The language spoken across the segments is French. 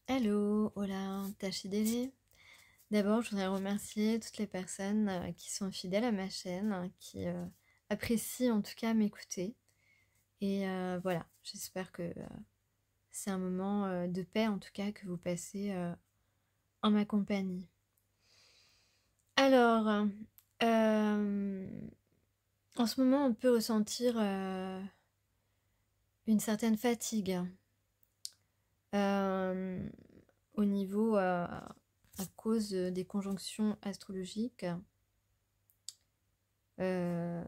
Hello, hola, Tachidele. D'abord, je voudrais remercier toutes les personnes qui sont fidèles à ma chaîne, qui apprécient en tout cas m'écouter. Et voilà, j'espère que c'est un moment de paix en tout cas que vous passez en ma compagnie. Alors, en ce moment, on peut ressentir une certaine fatigue au niveau à cause des conjonctions astrologiques et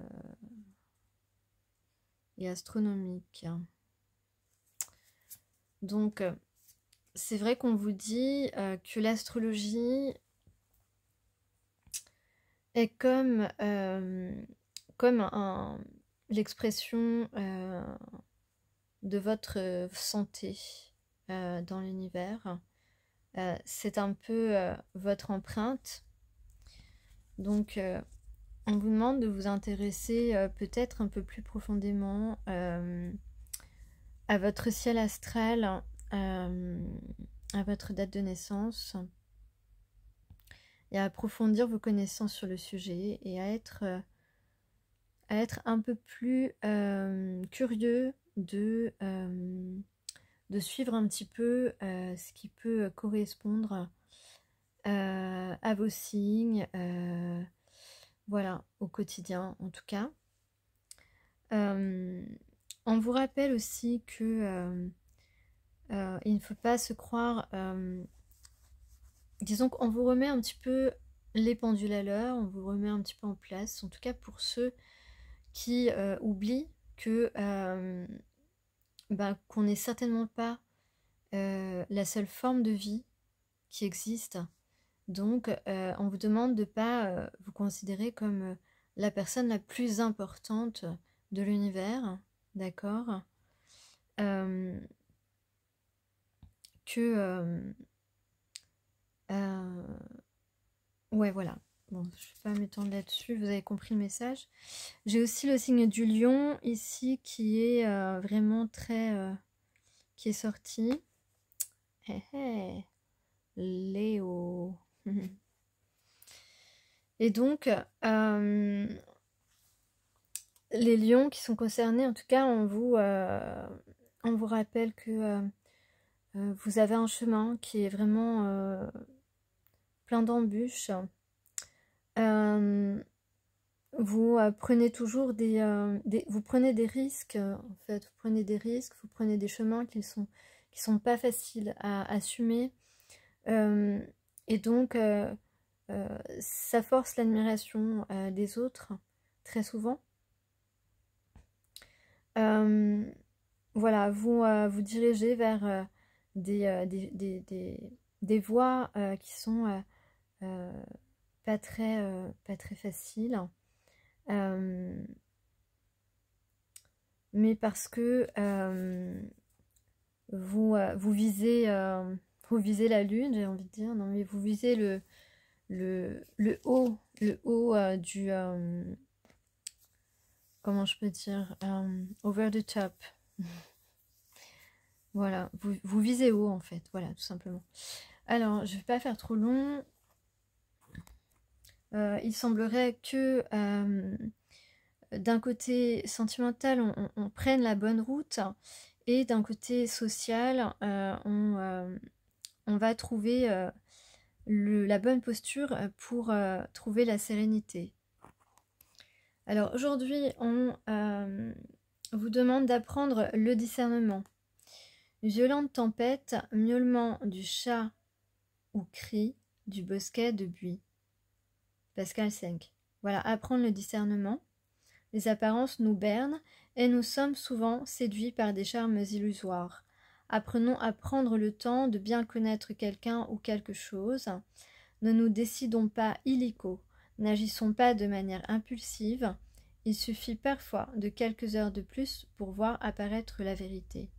astronomiques. Donc, c'est vrai qu'on vous dit que l'astrologie est comme l'expression de votre santé dans l'univers. C'est un peu votre empreinte. Donc, on vous demande de vous intéresser peut-être un peu plus profondément à votre ciel astral, à votre date de naissance, et à approfondir vos connaissances sur le sujet et à être un peu plus curieux de suivre un petit peu ce qui peut correspondre à vos signes, voilà, au quotidien en tout cas. On vous rappelle aussi que il ne faut pas se croire, disons qu'on vous remet un petit peu les pendules à l'heure, on vous remet un petit peu en place, en tout cas pour ceux qui oublient que qu'on n'est certainement pas la seule forme de vie qui existe. Donc on vous demande de ne pas vous considérer comme la personne la plus importante de l'univers, d'accord, ouais, voilà. Bon, je ne vais pas m'étendre là-dessus, vous avez compris le message. J'ai aussi le signe du lion ici qui est vraiment très... qui est sorti. Hey, hey. Léo. Et donc, les lions qui sont concernés, en tout cas, on vous rappelle que vous avez un chemin qui est vraiment plein d'embûches. Vous prenez toujours vous prenez des risques, en fait, vous prenez des risques, vous prenez des chemins qui sont pas faciles à assumer, et donc ça force l'admiration des autres très souvent. Voilà, vous vous dirigez vers des voies qui sont pas très faciles. Mais parce que vous visez la lune, j'ai envie de dire. Non, mais vous visez le haut du comment je peux dire, over the top. Voilà, vous visez haut en fait, voilà, tout simplement. Alors, je vais pas faire trop long. Il semblerait que d'un côté sentimental, on prenne la bonne route, et d'un côté social, on va trouver la bonne posture pour trouver la sérénité. Alors aujourd'hui, on vous demande d'apprendre le discernement. Violente tempête, miaulement du chat ou cri du bosquet de buis. Pascal 5. Voilà, apprendre le discernement. Les apparences nous bernent et nous sommes souvent séduits par des charmes illusoires. Apprenons à prendre le temps de bien connaître quelqu'un ou quelque chose. Ne nous décidons pas illico, n'agissons pas de manière impulsive. Il suffit parfois de quelques heures de plus pour voir apparaître la vérité.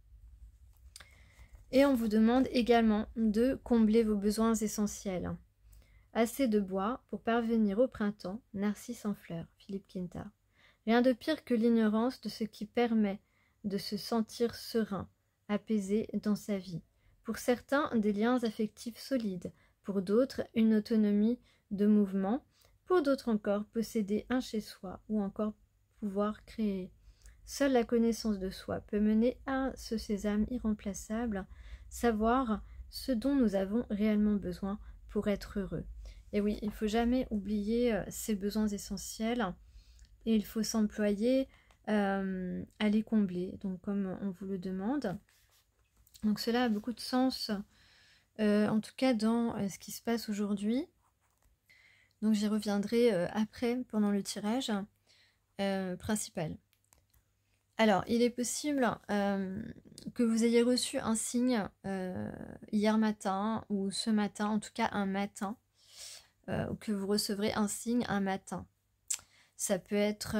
Et on vous demande également de combler vos besoins essentiels. Assez de bois pour parvenir au printemps, Narcisse en fleurs, Philippe Quinta. Rien de pire que l'ignorance de ce qui permet de se sentir serein, apaisé dans sa vie. Pour certains, des liens affectifs solides. Pour d'autres, une autonomie de mouvement. Pour d'autres encore, posséder un chez-soi ou encore pouvoir créer. Seule la connaissance de soi peut mener à ce sésame irremplaçable, savoir ce dont nous avons réellement besoin pour être heureux. Et oui, il ne faut jamais oublier ces besoins essentiels et il faut s'employer à les combler, donc comme on vous le demande. Donc cela a beaucoup de sens, en tout cas dans ce qui se passe aujourd'hui. Donc j'y reviendrai après, pendant le tirage principal. Alors, il est possible que vous ayez reçu un signe hier matin ou ce matin, en tout cas un matin, ou que vous recevrez un signe un matin. Ça peut être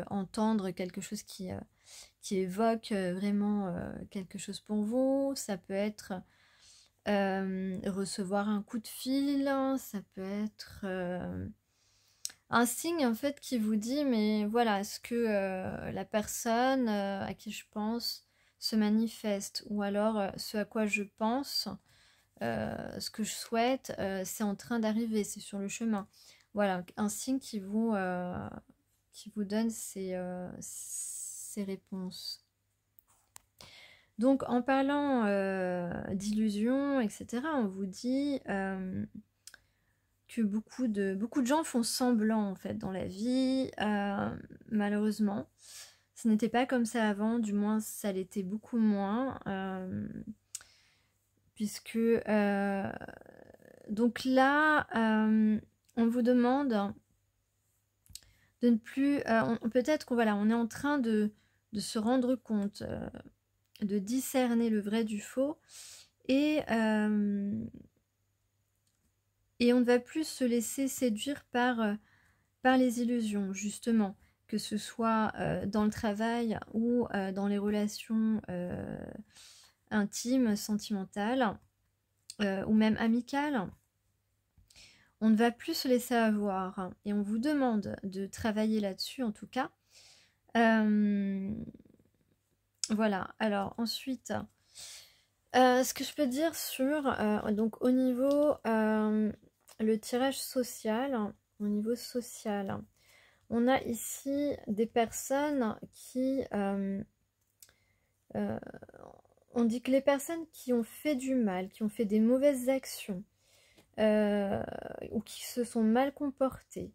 entendre quelque chose qui évoque vraiment quelque chose pour vous. Ça peut être recevoir un coup de fil. Ça peut être un signe en fait qui vous dit mais voilà, est-ce que la personne à qui je pense se manifeste, ou alors ce à quoi je pense, ce que je souhaite, c'est en train d'arriver, c'est sur le chemin. Voilà, un signe qui vous donne ces réponses. Donc en parlant d'illusions, etc., on vous dit que beaucoup de gens font semblant en fait dans la vie, malheureusement. Ce n'était pas comme ça avant, du moins ça l'était beaucoup moins, puisque donc là on vous demande de ne plus, peut-être qu'on voilà, on est en train de se rendre compte, de discerner le vrai du faux, et on ne va plus se laisser séduire par les illusions, justement, que ce soit dans le travail ou dans les relations intimes, sentimentales, ou même amicales. On ne va plus se laisser avoir, et on vous demande de travailler là-dessus en tout cas. Voilà, alors ensuite, ce que je peux dire sur, donc au niveau le tirage social, au niveau social, on a ici des personnes qui, on dit que les personnes qui ont fait du mal, qui ont fait des mauvaises actions, ou qui se sont mal comportées,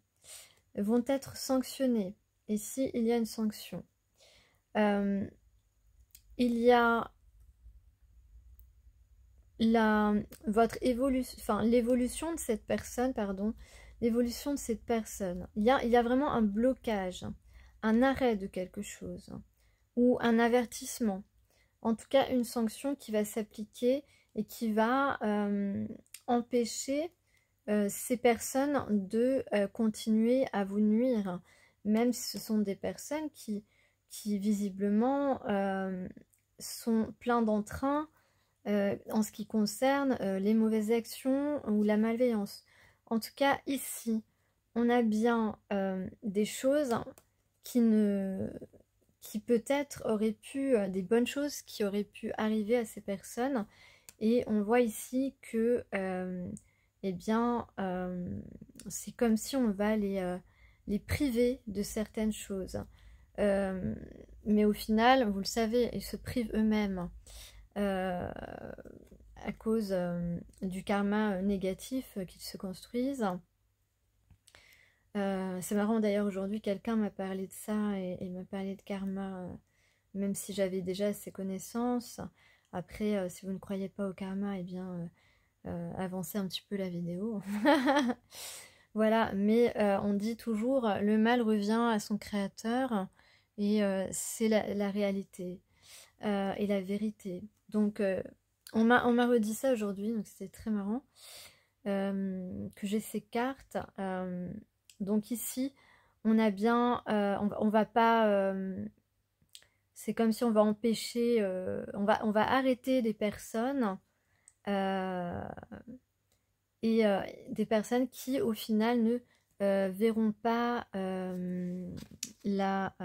vont être sanctionnées. Ici, il y a une sanction. Il y a l'évolution de cette personne, pardon, l'évolution de cette personne. Il y a vraiment un blocage, un arrêt de quelque chose, ou un avertissement. En tout cas, une sanction qui va s'appliquer et qui va empêcher ces personnes de continuer à vous nuire, même si ce sont des personnes qui visiblement sont pleins d'entrain en ce qui concerne les mauvaises actions ou la malveillance. En tout cas, ici, on a bien des choses qui peut-être auraient pu, des bonnes choses qui auraient pu arriver à ces personnes. Et on voit ici que, eh bien, c'est comme si on va les priver de certaines choses. Mais au final, vous le savez, ils se privent eux-mêmes à cause du karma négatif qu'ils se construisent. C'est marrant d'ailleurs, aujourd'hui quelqu'un m'a parlé de ça et m'a parlé de karma, même si j'avais déjà ces connaissances. Après, si vous ne croyez pas au karma, eh bien avancez un petit peu la vidéo. Voilà, mais on dit toujours le mal revient à son créateur, et c'est la réalité et la vérité. Donc on m'a redit ça aujourd'hui, donc c'était très marrant que j'ai ces cartes. Donc ici on a bien, on va pas, c'est comme si on va empêcher, on va arrêter des personnes et des personnes qui au final ne verront pas la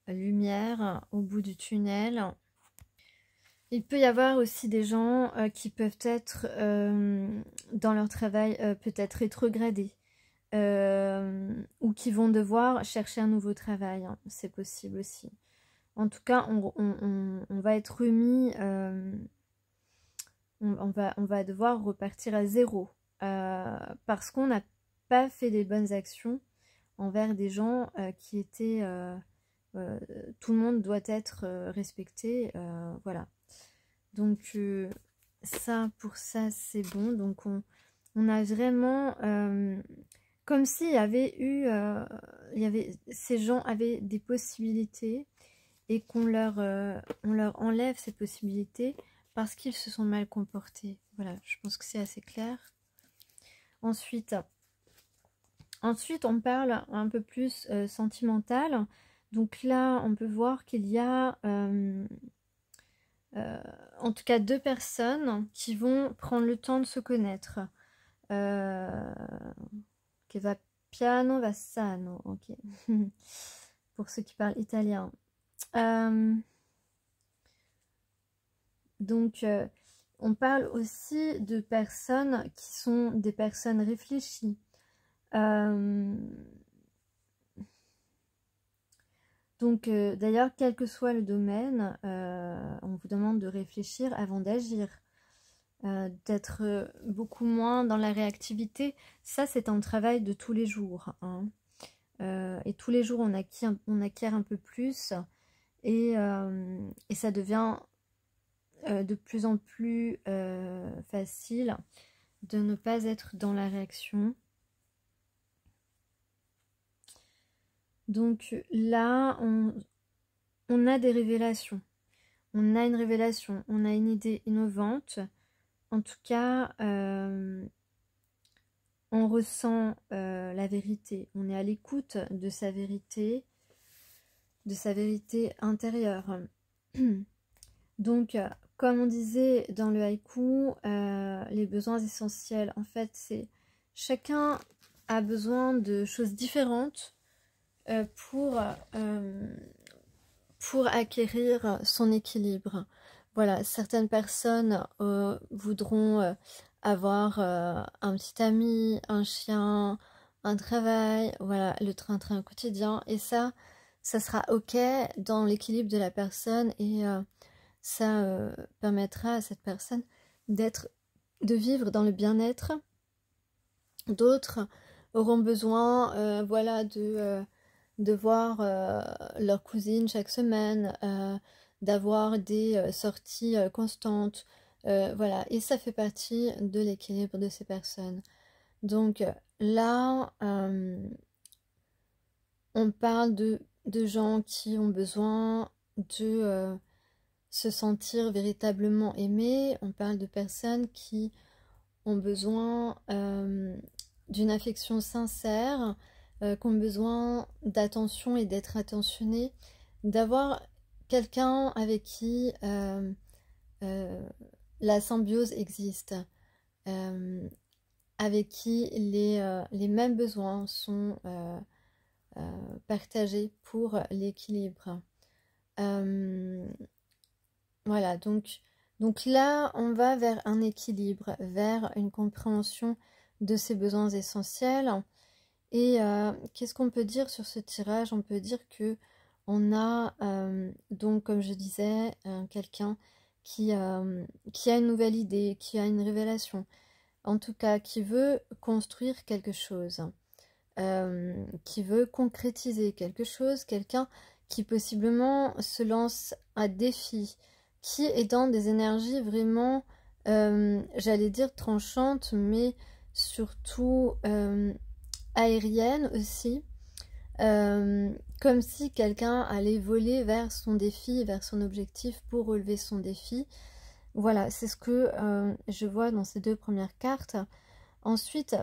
lumière au bout du tunnel. Il peut y avoir aussi des gens qui peuvent être dans leur travail peut-être rétrogradés ou qui vont devoir chercher un nouveau travail, hein. C'est possible aussi. En tout cas, on va être remis, on va devoir repartir à zéro parce qu'on n'a pas fait des bonnes actions envers des gens qui étaient... tout le monde doit être respecté, voilà. Donc ça, pour ça, c'est bon. Donc on a vraiment... comme s'il y avait eu... ces gens avaient des possibilités et qu'on on leur enlève ces possibilités parce qu'ils se sont mal comportés. Voilà, je pense que c'est assez clair. Ensuite, on parle un peu plus sentimental. Donc là, on peut voir qu'il y a en tout cas 2 personnes qui vont prendre le temps de se connaître. Che va piano, va sano. Ok. Pour ceux qui parlent italien. Donc, on parle aussi de personnes qui sont des personnes réfléchies. Donc, d'ailleurs, quel que soit le domaine, on vous demande de réfléchir avant d'agir, d'être beaucoup moins dans la réactivité. Ça, c'est un travail de tous les jours, hein. Et tous les jours, on acquiert un peu plus et ça devient de plus en plus facile de ne pas être dans la réaction. Donc là, on a des révélations. On a une révélation, on a une idée innovante. En tout cas, on ressent la vérité. On est à l'écoute de sa vérité intérieure. Donc, comme on disait dans le haïku, les besoins essentiels, en fait, c'est chacun a besoin de choses différentes pour acquérir son équilibre. Voilà, certaines personnes voudront avoir un petit ami, un chien, un travail, voilà, le train-train quotidien. Et ça sera ok dans l'équilibre de la personne et ça permettra à cette personne de vivre dans le bien-être. D'autres auront besoin, voilà, de voir leur cousine chaque semaine, d'avoir des sorties constantes, voilà, et ça fait partie de l'équilibre de ces personnes. Donc là, on parle de gens qui ont besoin de se sentir véritablement aimés, on parle de personnes qui ont besoin d'une affection sincère, qui ont besoin d'attention et d'être attentionnés, d'avoir quelqu'un avec qui la symbiose existe, avec qui les mêmes besoins sont partagés pour l'équilibre. Voilà, donc là, on va vers un équilibre, vers une compréhension de ces besoins essentiels. Et qu'est-ce qu'on peut dire sur ce tirage? On peut dire que on a, donc comme je disais, quelqu'un qui a une nouvelle idée, qui a une révélation, en tout cas qui veut construire quelque chose, qui veut concrétiser quelque chose, quelqu'un qui possiblement se lance un défi, qui est dans des énergies vraiment, j'allais dire tranchantes, mais surtout aériennes aussi, comme si quelqu'un allait voler vers son défi, vers son objectif pour relever son défi. Voilà, c'est ce que je vois dans ces 2 premières cartes. Ensuite,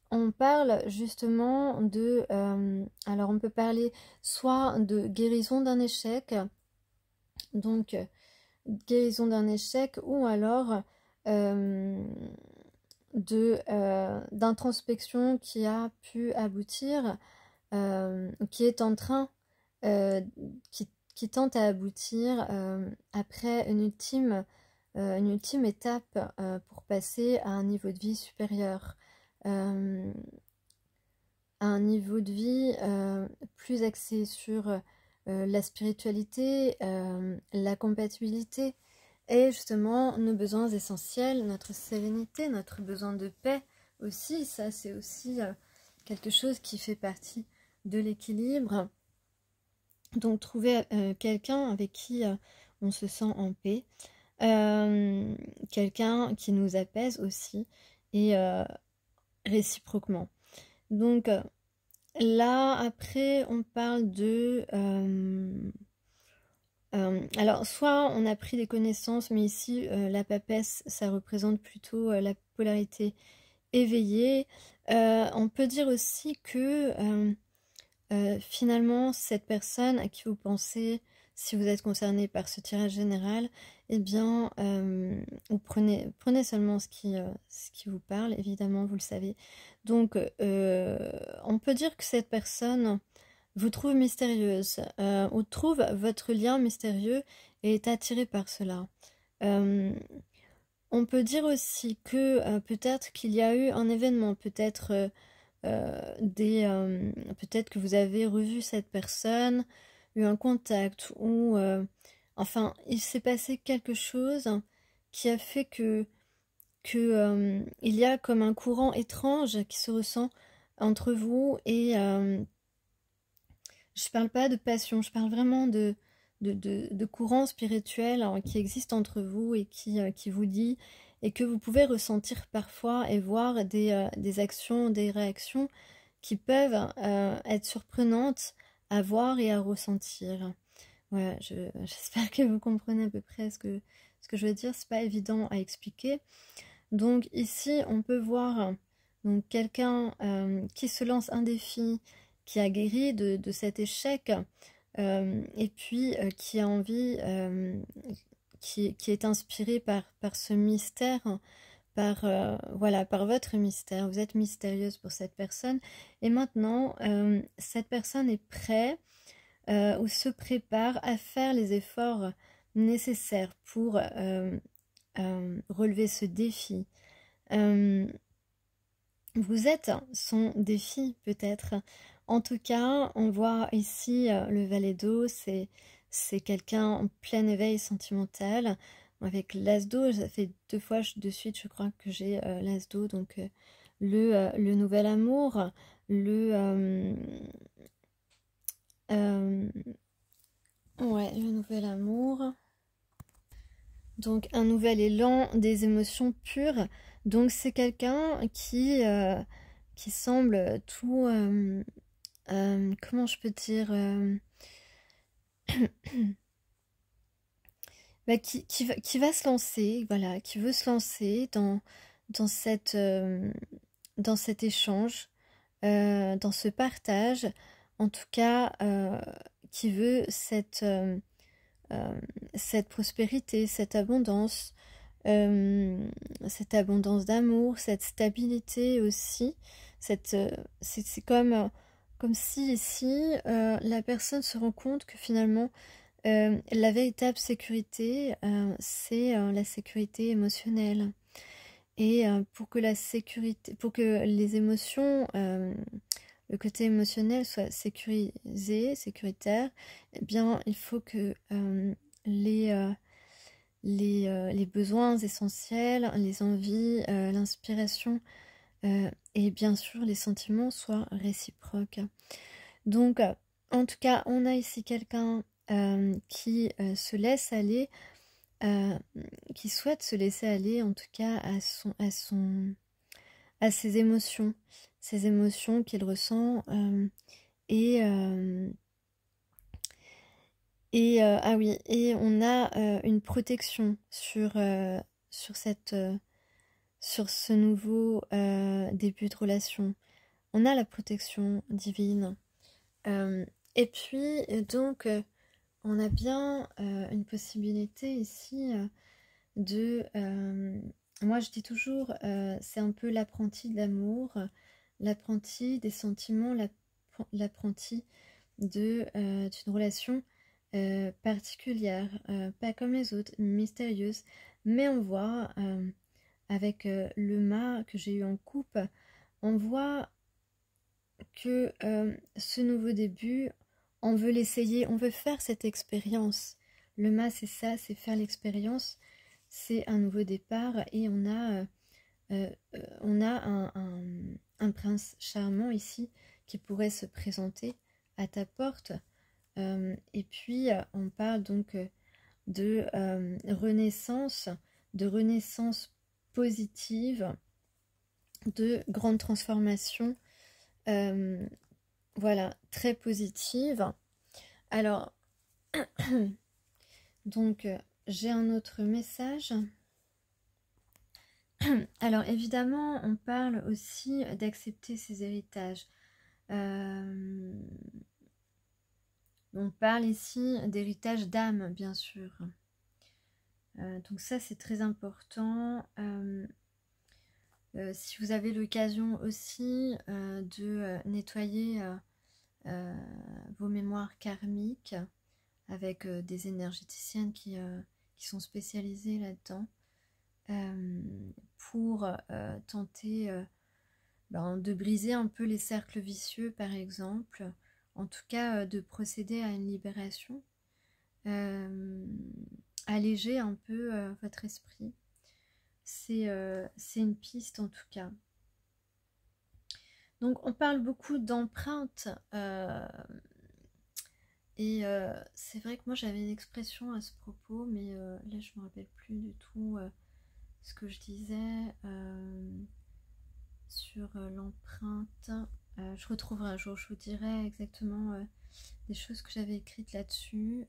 on parle justement de... alors on peut parler soit de guérison d'un échec, donc guérison d'un échec, ou alors d'introspection qui a pu aboutir, qui est en train, qui tente à aboutir après une ultime étape pour passer à un niveau de vie supérieur, à un niveau de vie plus axé sur la spiritualité, la compatibilité et justement nos besoins essentiels, notre sérénité, notre besoin de paix aussi. Ça, c'est aussi quelque chose qui fait partie de l'équilibre. Donc trouver quelqu'un avec qui on se sent en paix, quelqu'un qui nous apaise aussi et réciproquement. Donc là après on parle de alors soit on a pris des connaissances, mais ici la papesse ça représente plutôt la polarité éveillée. On peut dire aussi que finalement, cette personne à qui vous pensez, si vous êtes concerné par ce tirage général, eh bien, vous prenez seulement ce qui vous parle, évidemment, vous le savez. Donc, on peut dire que cette personne vous trouve mystérieuse, ou trouve votre lien mystérieux et est attiré par cela. On peut dire aussi que peut-être qu'il y a eu un événement, peut-être peut-être que vous avez revu cette personne, eu un contact ou enfin il s'est passé quelque chose qui a fait que il y a comme un courant étrange qui se ressent entre vous et je parle pas de passion, je parle vraiment de courant spirituel qui existe entre vous et qui vous lie et que vous pouvez ressentir parfois et voir des actions, des réactions qui peuvent être surprenantes à voir et à ressentir. Voilà, j'espère que vous comprenez à peu près ce que je veux dire, c'est pas évident à expliquer. Donc ici, on peut voir donc quelqu'un qui se lance un défi, qui a guéri de cet échec, et puis qui a envie, qui est inspiré par ce mystère, voilà, par votre mystère. Vous êtes mystérieuse pour cette personne. Et maintenant, cette personne est prête ou se prépare à faire les efforts nécessaires pour relever ce défi. Vous êtes son défi peut-être. En tout cas, on voit ici le valet d'eau, c'est quelqu'un en plein éveil sentimental. Avec l'as d'eau, ça fait 2 fois de suite, je crois que j'ai l'as d'eau, donc le nouvel amour, ouais, le nouvel amour. Donc un nouvel élan, des émotions pures. Donc c'est quelqu'un qui semble tout, comment je peux dire, bah, qui va se lancer, voilà, qui veut se lancer dans cet échange, dans ce partage, en tout cas, qui veut cette prospérité, cette abondance d'amour, cette stabilité aussi. C'est comme si ici, la personne se rend compte que finalement, la véritable sécurité, c'est la sécurité émotionnelle. Et pour que les émotions, le côté émotionnel soit sécuritaire, eh bien, il faut que les besoins essentiels, les envies, l'inspiration et bien sûr les sentiments soient réciproques. Donc, en tout cas, on a ici quelqu'un qui se laisse aller, qui souhaite se laisser aller en tout cas à ses émotions qu'il ressent ah oui, et on a une protection sur ce nouveau début de relation. On a la protection divine. Et puis, donc, on a bien une possibilité ici moi je dis toujours, c'est un peu l'apprenti de l'amour, l'apprenti des sentiments, l'apprenti d'une relation particulière, pas comme les autres, mystérieuse, mais on voit avec le mât que j'ai eu en coupe, on voit que ce nouveau début, on veut l'essayer, on veut faire cette expérience. Le mât, c'est ça, c'est faire l'expérience, c'est un nouveau départ et on a un prince charmant ici qui pourrait se présenter à ta porte. Et puis, on parle donc de renaissance positive, de grande transformation, voilà, très positive. Alors, donc, j'ai un autre message. Alors, évidemment, on parle aussi d'accepter ses héritages. On parle ici d'héritage d'âme, bien sûr. Donc ça, c'est très important. Si vous avez l'occasion aussi de nettoyer vos mémoires karmiques avec des énergéticiennes qui sont spécialisées là-dedans, pour tenter de briser un peu les cercles vicieux, par exemple, en tout cas de procéder à une libération, alléger un peu votre esprit. C'est une piste en tout cas. Donc on parle beaucoup d'empreintes et c'est vrai que moi j'avais une expression à ce propos, mais là je me rappelle plus du tout ce que je disais sur l'empreinte. Je retrouverai un jour, je vous dirai exactement des choses que j'avais écrites là-dessus.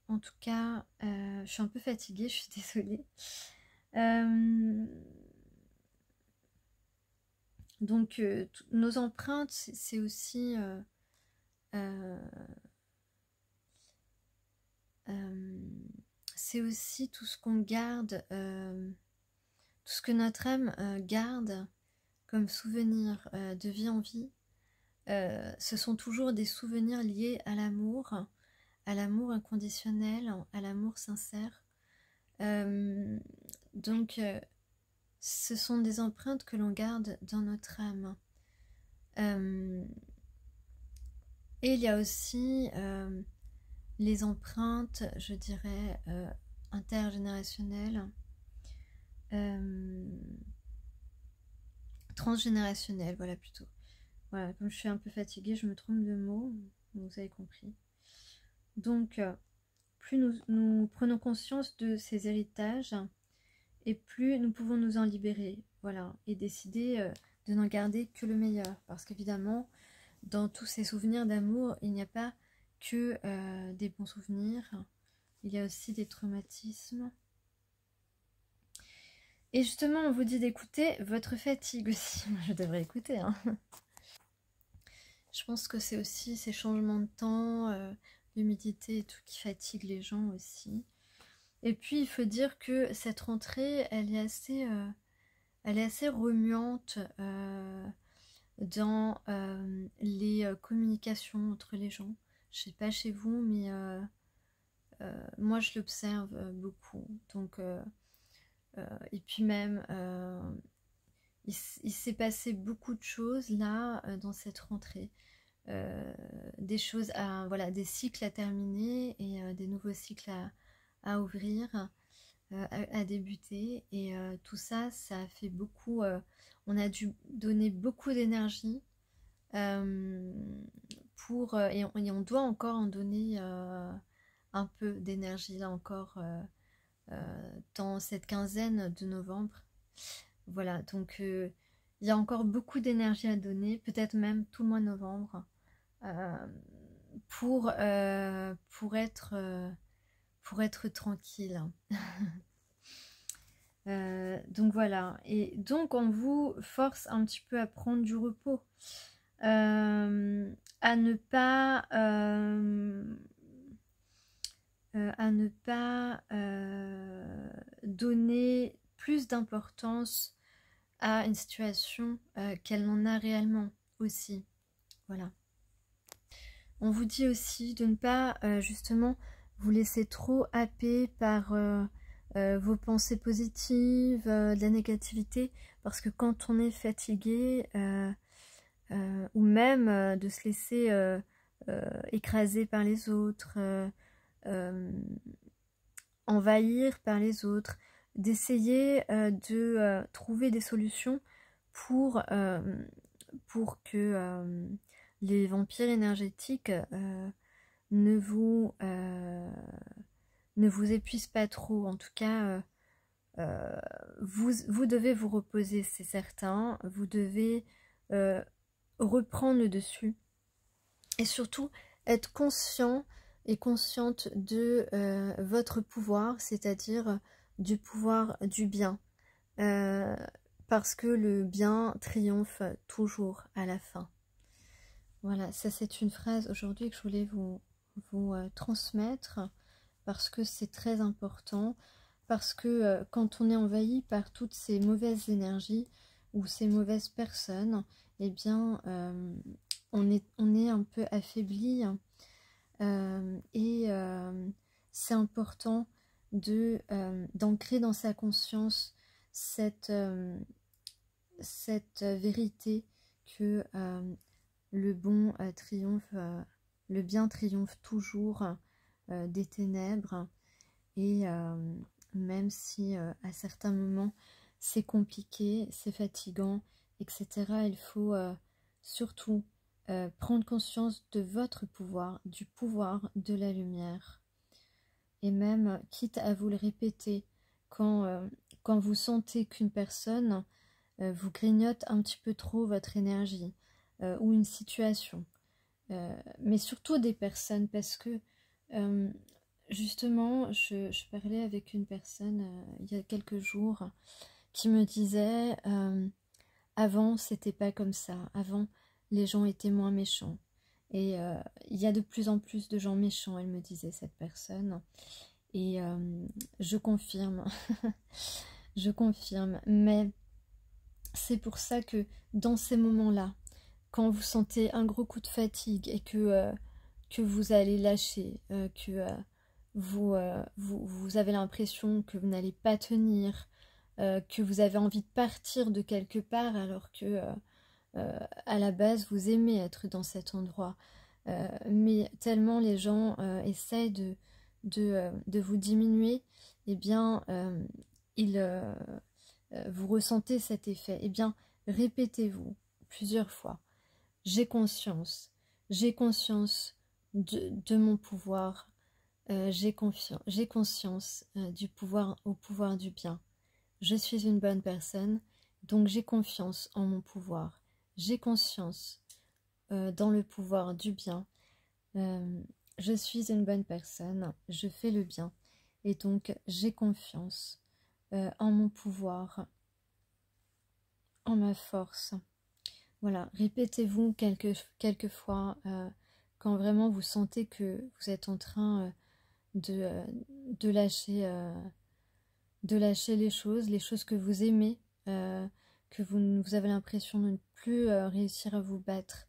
En tout cas, je suis un peu fatiguée, je suis désolée. Donc nos empreintes, c'est aussi tout ce qu'on garde, tout ce que notre âme garde comme souvenir de vie en vie. Ce sont toujours des souvenirs liés à l'amour inconditionnel, à l'amour sincère. Donc ce sont des empreintes que l'on garde dans notre âme. Et il y a aussi les empreintes, je dirais, intergénérationnelles, transgénérationnelles, voilà plutôt. Voilà, comme je suis un peu fatiguée, je me trompe de mots, vous avez compris. Donc, plus nous prenons conscience de ces héritages, et plus nous pouvons nous en libérer, voilà, et décider de n'en garder que le meilleur. Parce qu'évidemment, dans tous ces souvenirs d'amour, il n'y a pas que des bons souvenirs, il y a aussi des traumatismes. Et justement, on vous dit d'écouter votre fatigue aussi. Moi, je devrais écouter, hein. Je pense que c'est aussi ces changements de temps, l'humidité et tout qui fatigue les gens aussi. Et puis, il faut dire que cette rentrée, elle est assez remuante dans les communications entre les gens. Je sais pas chez vous, mais moi je l'observe beaucoup. Donc, et puis même, il s'est passé beaucoup de choses là dans cette rentrée. Des choses voilà, des cycles à terminer et des nouveaux cycles à ouvrir, à débuter. Et tout ça, ça a fait beaucoup. On a dû donner beaucoup d'énergie et on doit encore en donner un peu d'énergie là encore dans cette quinzaine de novembre. Voilà, donc il y a encore beaucoup d'énergie à donner, peut-être même tout le mois de novembre, pour être tranquille. Donc voilà, et donc on vous force un petit peu à prendre du repos, à ne pas donner plus d'importance à une situation qu'elle n'en a réellement aussi. Voilà. On vous dit aussi de ne pas justement vous laisser trop happer par vos pensées positives, de la négativité, parce que quand on est fatigué, ou même de se laisser écraser par les autres, envahir par les autres, d'essayer de trouver des solutions pour que les vampires énergétiques ne vous épuisent pas trop. En tout cas, vous devez vous reposer, c'est certain. Vous devez reprendre le dessus. Et surtout, être conscient et consciente de votre pouvoir, c'est-à-dire du pouvoir du bien. Parce que le bien triomphe toujours à la fin. Voilà, ça c'est une phrase aujourd'hui que je voulais vous transmettre, parce que c'est très important, parce que quand on est envahi par toutes ces mauvaises énergies ou ces mauvaises personnes, eh bien on est un peu affaibli, et c'est important d'ancrer dans sa conscience cette vérité que le bon triomphe, le bien triomphe toujours des ténèbres, et même si à certains moments c'est compliqué, c'est fatigant, etc., il faut surtout prendre conscience de votre pouvoir, du pouvoir de la lumière. Et même, quitte à vous le répéter, quand vous sentez qu'une personne vous grignote un petit peu trop votre énergie, ou une situation, mais surtout des personnes, parce que justement, je parlais avec une personne il y a quelques jours qui me disait avant c'était pas comme ça, avant les gens étaient moins méchants, et il y a de plus en plus de gens méchants, elle me disait, cette personne, et je confirme. Je confirme, mais c'est pour ça que dans ces moments-là, quand vous sentez un gros coup de fatigue et que vous allez lâcher, que vous avez l'impression que vous n'allez pas tenir, que vous avez envie de partir de quelque part, alors que à la base vous aimez être dans cet endroit, mais tellement les gens essayent de vous diminuer, eh bien vous ressentez cet effet. Eh bien, répétez-vous plusieurs fois: j'ai conscience de mon pouvoir, j'ai conscience du pouvoir, au pouvoir du bien. Je suis une bonne personne, donc j'ai confiance en mon pouvoir. J'ai conscience dans le pouvoir du bien. Je suis une bonne personne, je fais le bien, et donc j'ai confiance en mon pouvoir, en ma force. Voilà, répétez-vous quelques fois quand vraiment vous sentez que vous êtes en train de lâcher les choses que vous aimez, que vous avez l'impression de ne plus réussir à vous battre.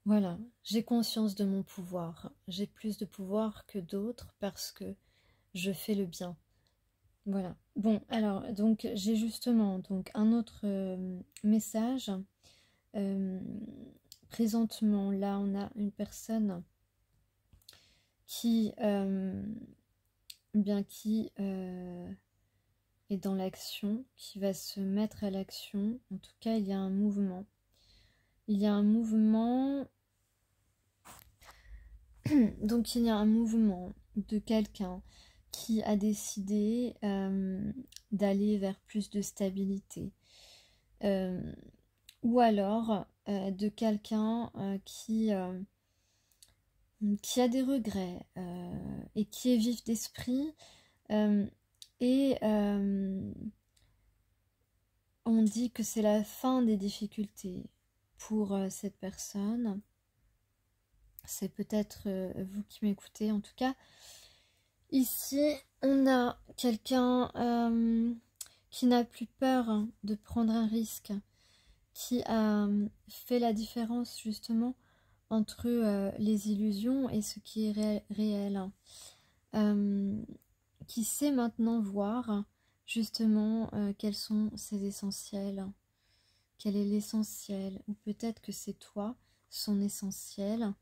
Voilà, j'ai conscience de mon pouvoir. J'ai plus de pouvoir que d'autres parce que je fais le bien. Voilà. Bon, alors, donc, j'ai justement un autre message. Présentement, là, on a une personne qui est dans l'action, qui va se mettre à l'action. En tout cas, il y a un mouvement. Il y a un mouvement. Donc, il y a un mouvement de quelqu'un qui a décidé d'aller vers plus de stabilité. Ou alors de quelqu'un qui a des regrets et qui est vif d'esprit, et on dit que c'est la fin des difficultés pour cette personne. C'est peut-être vous qui m'écoutez. En tout cas, ici on a quelqu'un qui n'a plus peur de prendre un risque, qui a fait la différence justement entre les illusions et ce qui est réel. Qui sait maintenant voir justement quels sont ses essentiels, quel est l'essentiel, ou peut-être que c'est toi, son essentiel,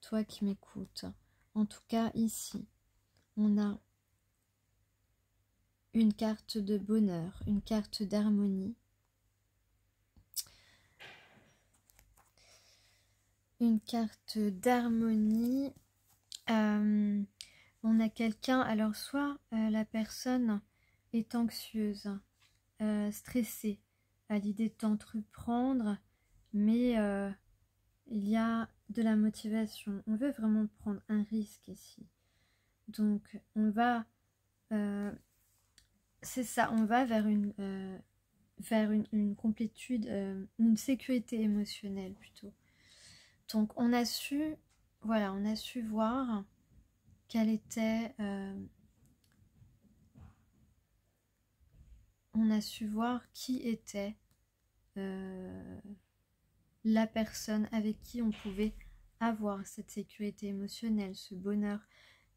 toi qui m'écoutes. En tout cas, ici, on a une carte de bonheur, une carte d'harmonie, une carte d'harmonie. On a quelqu'un, alors soit la personne est anxieuse, stressée à l'idée d'entreprendre, mais il y a de la motivation. On veut vraiment prendre un risque ici. Donc on va, c'est ça, on va vers une complétude, une sécurité émotionnelle plutôt. Donc on a su, voilà, on a su voir quelle était, on a su voir qui était la personne avec qui on pouvait avoir cette sécurité émotionnelle, ce bonheur.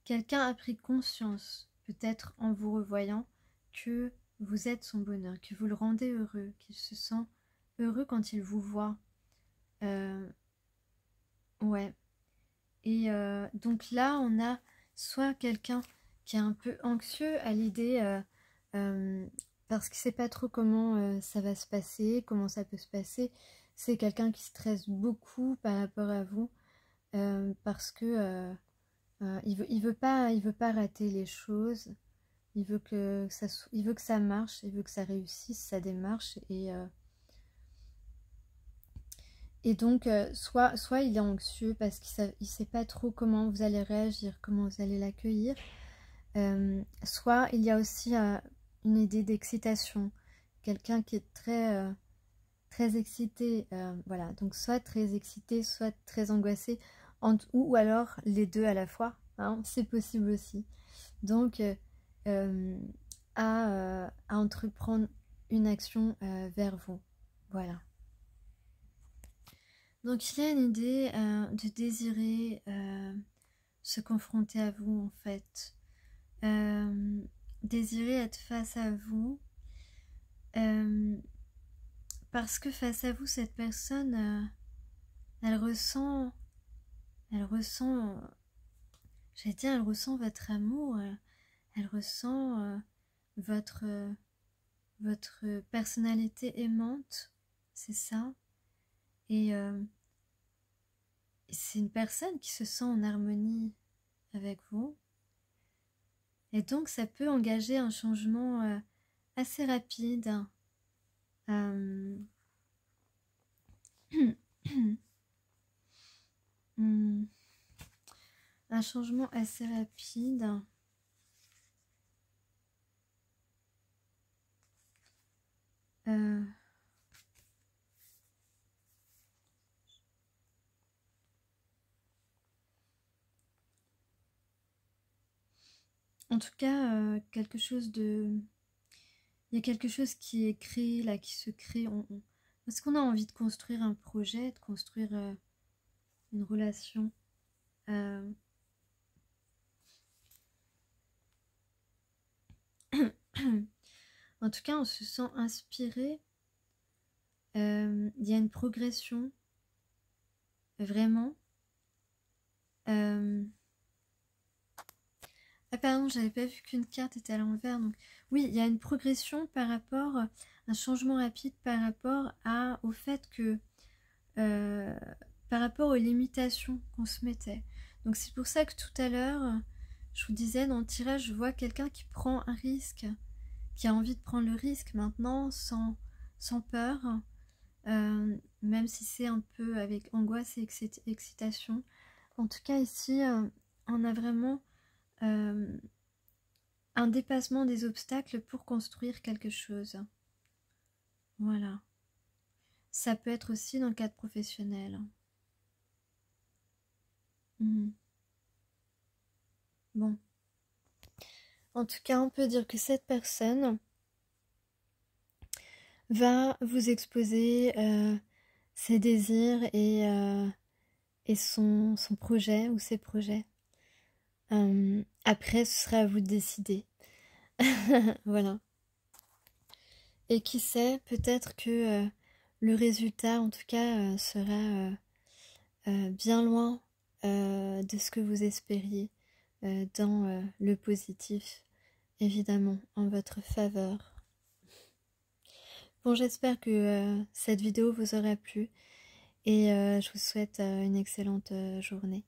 Quelqu'un a pris conscience, peut-être en vous revoyant, que vous êtes son bonheur, que vous le rendez heureux, qu'il se sent heureux quand il vous voit. Ouais. Et donc là, on a soit quelqu'un qui est un peu anxieux à l'idée, parce qu'il ne sait pas trop comment ça va se passer, comment ça peut se passer. C'est quelqu'un qui stresse beaucoup par rapport à vous, parce que il veut pas rater les choses. Il veut que ça marche, il veut que ça réussisse sa démarche et donc soit il est anxieux parce qu'il sait pas trop comment vous allez réagir, comment vous allez l'accueillir. Soit il y a aussi une idée d'excitation, quelqu'un qui est très excité, voilà, donc soit très excité, soit très angoissé, ou alors les deux à la fois, hein, c'est possible aussi. Donc à entreprendre une action vers vous, voilà. Donc il y a une idée de désirer se confronter à vous en fait, désirer être face à vous, parce que face à vous cette personne, elle ressent, j'allais dire, elle ressent votre amour, elle ressent votre personnalité aimante, c'est ça. Et c'est une personne qui se sent en harmonie avec vous. Et donc ça peut engager un changement assez rapide. Un changement assez rapide. En tout cas, quelque chose de... Il y a quelque chose qui est créé là, qui se crée. Parce qu'on a envie de construire un projet, de construire une relation. En tout cas, on se sent inspiré. Il y a une progression. Vraiment. Ah pardon, j'avais pas vu qu'une carte était à l'envers. Donc oui, il y a une progression par rapport, un changement rapide par rapport au fait que, par rapport aux limitations qu'on se mettait. Donc c'est pour ça que tout à l'heure, je vous disais dans le tirage, je vois quelqu'un qui prend un risque, qui a envie de prendre le risque maintenant sans peur, même si c'est un peu avec angoisse et excitation. En tout cas ici, on a vraiment un dépassement des obstacles pour construire quelque chose. Voilà. Ça peut être aussi dans le cadre professionnel. Bon. En tout cas, on peut dire que cette personne va vous exposer ses désirs et et son projet ou ses projets. Après, ce sera à vous de décider. Voilà. Et qui sait, peut-être que le résultat, en tout cas, sera bien loin de ce que vous espériez dans le positif, évidemment, en votre faveur. Bon, j'espère que cette vidéo vous aura plu et je vous souhaite une excellente journée.